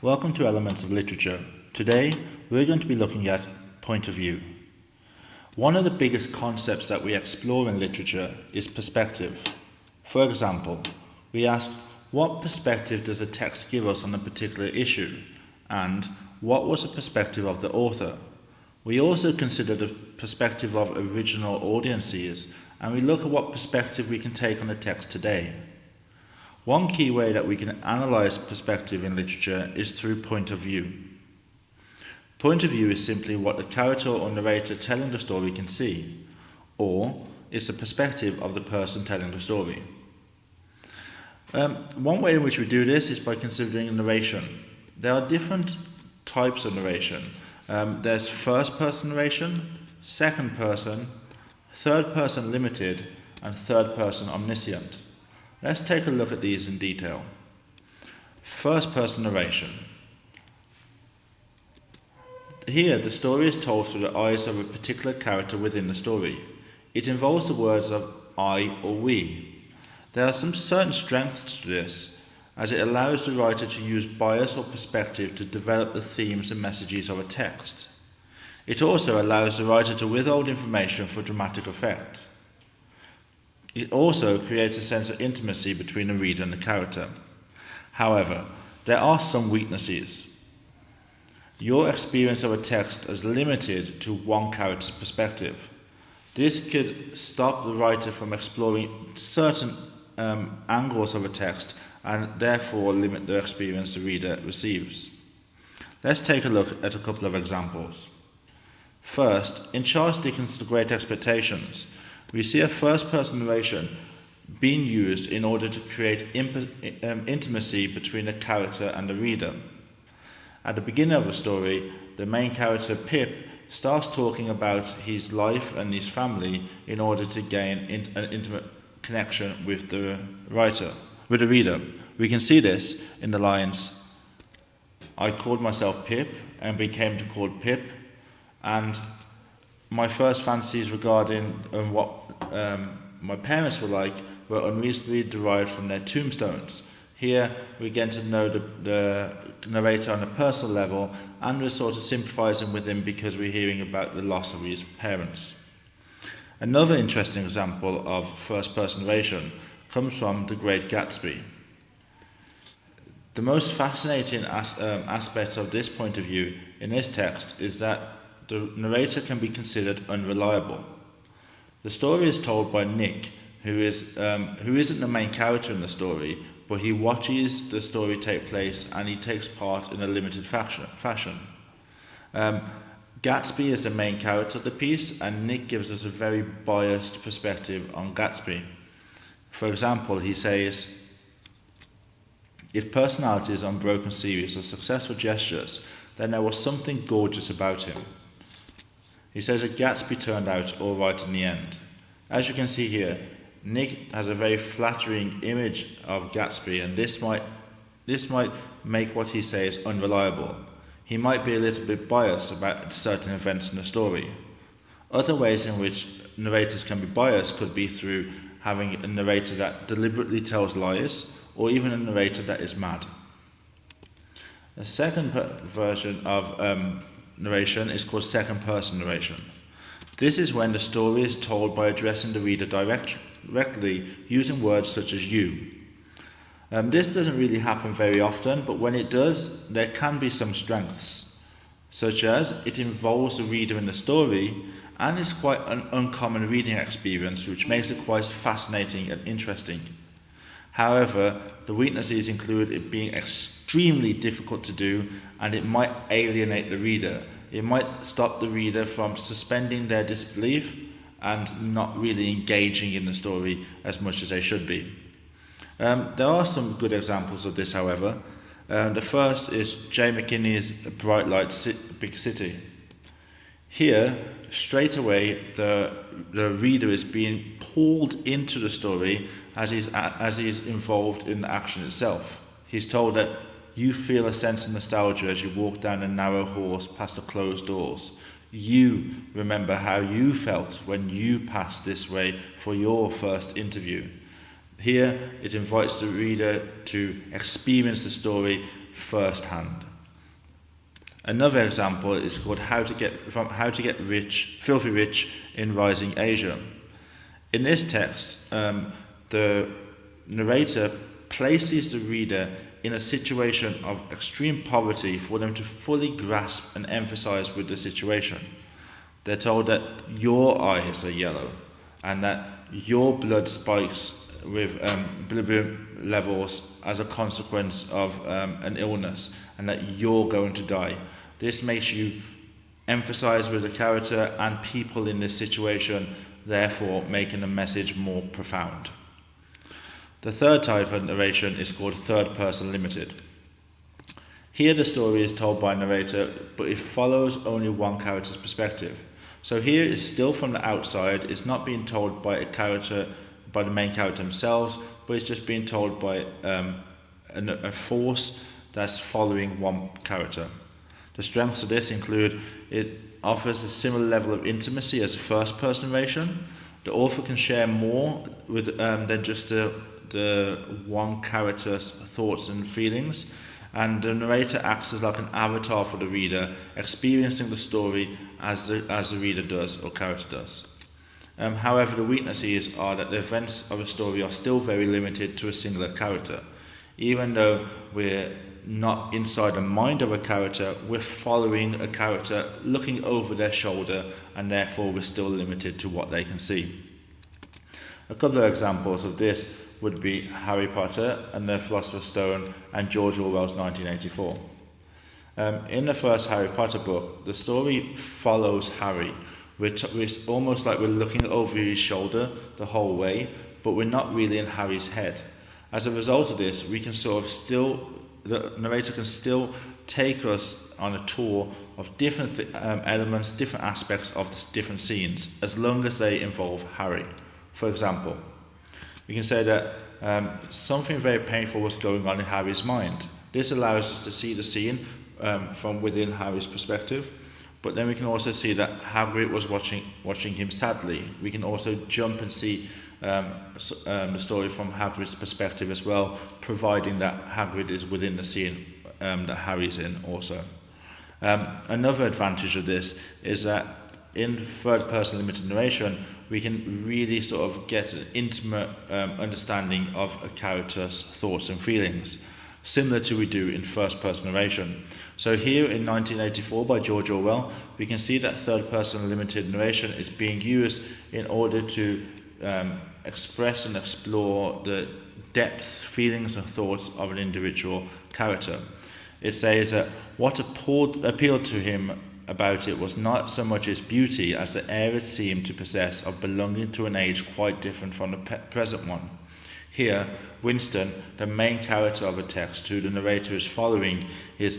Welcome to Elements of Literature. Today, we're going to be looking at point of view. One of the biggest concepts that we explore in literature is perspective. For example, we ask, what perspective does a text give us on a particular issue? And what was the perspective of the author? We also consider the perspective of original audiences, and we look at what perspective we can take on the text today. One key way that we can analyse perspective in literature is through point of view. Point of view is simply what the character or narrator telling the story can see, or it's the perspective of the person telling the story. One way in which we do this is by considering narration. There are different types of narration. There's first person narration, second person, third person limited, and third person omniscient. Let's take a look at these in detail. First person narration. Here, the story is told through the eyes of a particular character within the story. It involves the words of I or we. There are some certain strengths to this, as it allows the writer to use bias or perspective to develop the themes and messages of a text. It also allows the writer to withhold information for dramatic effect. It also creates a sense of intimacy between the reader and the character. However, there are some weaknesses. Your experience of a text is limited to one character's perspective. This could stop the writer from exploring certain angles of a text and therefore limit the experience the reader receives. Let's take a look at a couple of examples. First, in Charles Dickens' The Great Expectations, we see a first-person narration being used in order to create intimacy between the character and the reader. At the beginning of the story, the main character, Pip, starts talking about his life and his family in order to gain an intimate connection with the reader. We can see this in the lines, I called myself Pip and became called Pip, and my first fancies regarding what my parents were like were unreasonably derived from their tombstones. Here we get to know the narrator on a personal level, and we're sort of sympathising with him because we're hearing about the loss of his parents. Another interesting example of first-person narration comes from The Great Gatsby. The most fascinating aspect of this point of view in this text is that the narrator can be considered unreliable. The story is told by Nick, who isn't the main character in the story, but he watches the story take place and he takes part in a limited fashion. Gatsby is the main character of the piece, and Nick gives us a very biased perspective on Gatsby. For example, he says, if personality is an unbroken series of successful gestures, then there was something gorgeous about him. He says that Gatsby turned out all right in the end. As you can see here, Nick has a very flattering image of Gatsby, and this might make what he says unreliable. He might be a little bit biased about certain events in the story. Other ways in which narrators can be biased could be through having a narrator that deliberately tells lies, or even a narrator that is mad. The second version of narration is called second-person narration. This is when the story is told by addressing the reader directly using words such as you. This doesn't really happen very often, but when it does, there can be some strengths, such as it involves the reader in the story and is quite an uncommon reading experience, which makes it quite fascinating and interesting. However, the weaknesses include it being extremely difficult to do, and it might alienate the reader. It might stop the reader from suspending their disbelief and not really engaging in the story as much as they should be. There are some good examples of this, however. The first is J. McKinney's Bright Light Big City. Here, straight away, the reader is being pulled into the story as he's involved in the action itself. He's told that you feel a sense of nostalgia as you walk down the narrow halls past the closed doors. You remember how you felt when you passed this way for your first interview. Here, it invites the reader to experience the story firsthand. Another example is called How to Get Rich, Filthy Rich in Rising Asia. In this text, the narrator places the reader in a situation of extreme poverty for them to fully grasp and emphasize with the situation. They're told that your eyes are yellow and that your blood spikes with bilirubin levels as a consequence of an illness, and that you're going to die. This makes you emphasize with the character and people in this situation, therefore making the message more profound. The third type of narration is called third person limited. Here the story is told by a narrator, but it follows only one character's perspective. So here it's still from the outside, it's not being told by the main character themselves, but it's just being told by a force that's following one character. The strengths of this include it offers a similar level of intimacy as a first person narration. The author can share more with than just the one character's thoughts and feelings, and the narrator acts as like an avatar for the reader, experiencing the story as the reader does or character does. However, the weaknesses are that the events of a story are still very limited to a singular character. Even though we're not inside the mind of a character, we're following a character, looking over their shoulder, and therefore we're still limited to what they can see. A couple of examples of this would be Harry Potter and the Philosopher's Stone and George Orwell's 1984. In the first Harry Potter book, the story follows Harry. It's almost like we're looking over his shoulder the whole way, but we're not really in Harry's head. As a result of this, we can the narrator can still take us on a tour of different elements, different aspects of the different scenes, as long as they involve Harry. For example, we can say that something very painful was going on in Harry's mind. This allows us to see the scene from within Harry's perspective, but then we can also see that Hagrid was watching him sadly. We can also jump and see the story from Hagrid's perspective as well, providing that Hagrid is within the scene that Harry's in also. Another advantage of this is that in third person limited narration, we can really sort of get an intimate understanding of a character's thoughts and feelings, similar to we do in first person narration. So here in 1984 by George Orwell, we can see that third person limited narration is being used in order to express and explore the depth, feelings and thoughts of an individual character. It says that what appealed to him about it was not so much its beauty as the air it seemed to possess of belonging to an age quite different from the present one. Here, Winston, the main character of a text who the narrator is following, is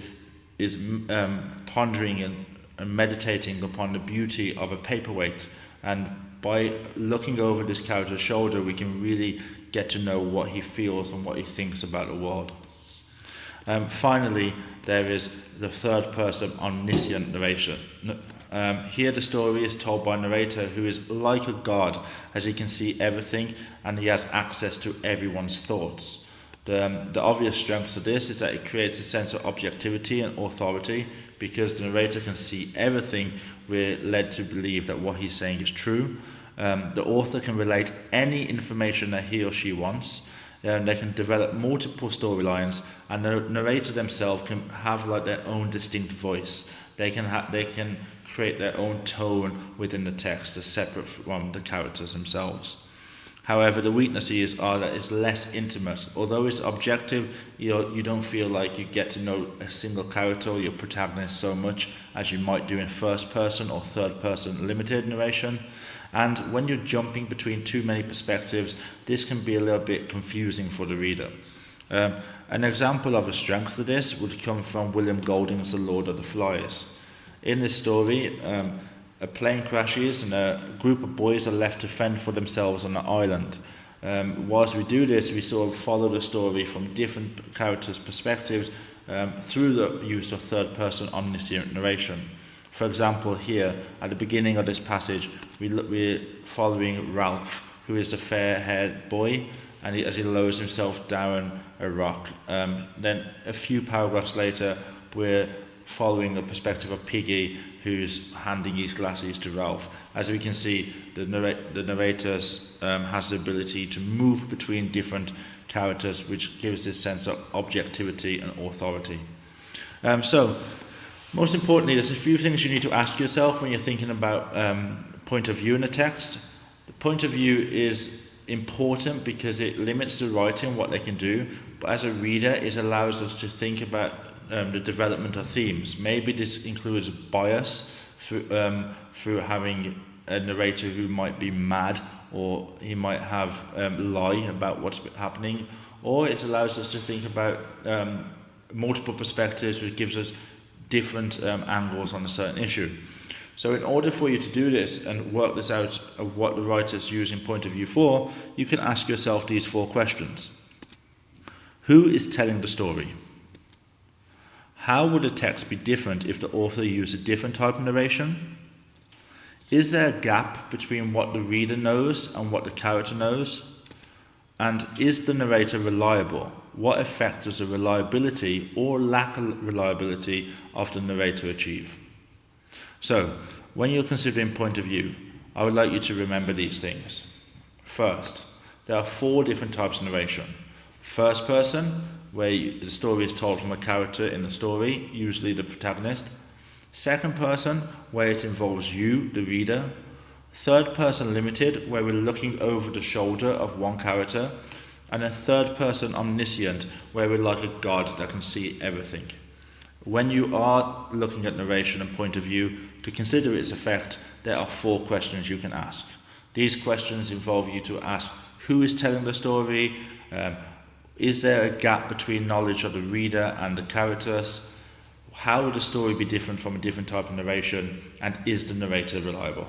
pondering and meditating upon the beauty of a paperweight, and by looking over this character's shoulder we can really get to know what he feels and what he thinks about the world. Finally, there is the third person omniscient narration. Here the story is told by a narrator who is like a god, as he can see everything and he has access to everyone's thoughts. The obvious strength of this is that it creates a sense of objectivity and authority. Because the narrator can see everything, we're led to believe that what he's saying is true. The author can relate any information that he or she wants. They can develop multiple storylines, and the narrator themselves can have like their own distinct voice. They can create their own tone within the text, as separate from the characters themselves. However, the weaknesses are that it's less intimate. Although it's objective, you don't feel like you get to know a single character or your protagonist so much as you might do in first person or third person limited narration. And when you're jumping between too many perspectives, this can be a little bit confusing for the reader. An example of a strength of this would come from William Golding's The Lord of the Flies. In this story, a plane crashes and a group of boys are left to fend for themselves on an island. Whilst we do this, we sort of follow the story from different characters' perspectives through the use of third-person omniscient narration. For example, here, at the beginning of this passage, we're following Ralph, who is a fair-haired boy, and as he lowers himself down a rock. Then a few paragraphs later, we're following the perspective of Piggy, who's handing his glasses to Ralph. As we can see, the narrator has the ability to move between different characters, which gives this sense of objectivity and authority. So, most importantly, there's a few things you need to ask yourself when you're thinking about point of view in a text. The point of view is important because it limits the writer in what they can do, but as a reader, it allows us to think about the development of themes. Maybe this includes bias through having a narrator who might be mad, or he might have lie about what's happening, or it allows us to think about multiple perspectives, which gives us different angles on a certain issue. So in order for you to do this and work this out of what the writer's using point of view for, you can ask yourself these 4 questions. Who is telling the story? How would a text be different if the author used a different type of narration? Is there a gap between what the reader knows and what the character knows? And is the narrator reliable? What effect does the reliability or lack of reliability of the narrator achieve? So, when you're considering point of view, I would like you to remember these things. First, there are 4 different types of narration. First person, where the story is told from a character in the story, usually the protagonist. Second person, where it involves you, the reader. Third person limited, where we're looking over the shoulder of one character. And a third person omniscient, where we're like a god that can see everything. When you are looking at narration and point of view, to consider its effect, there are 4 questions you can ask. These questions involve you to ask who is telling the story, is there a gap between knowledge of the reader and the characters, how would the story be different from a different type of narration, and is the narrator reliable?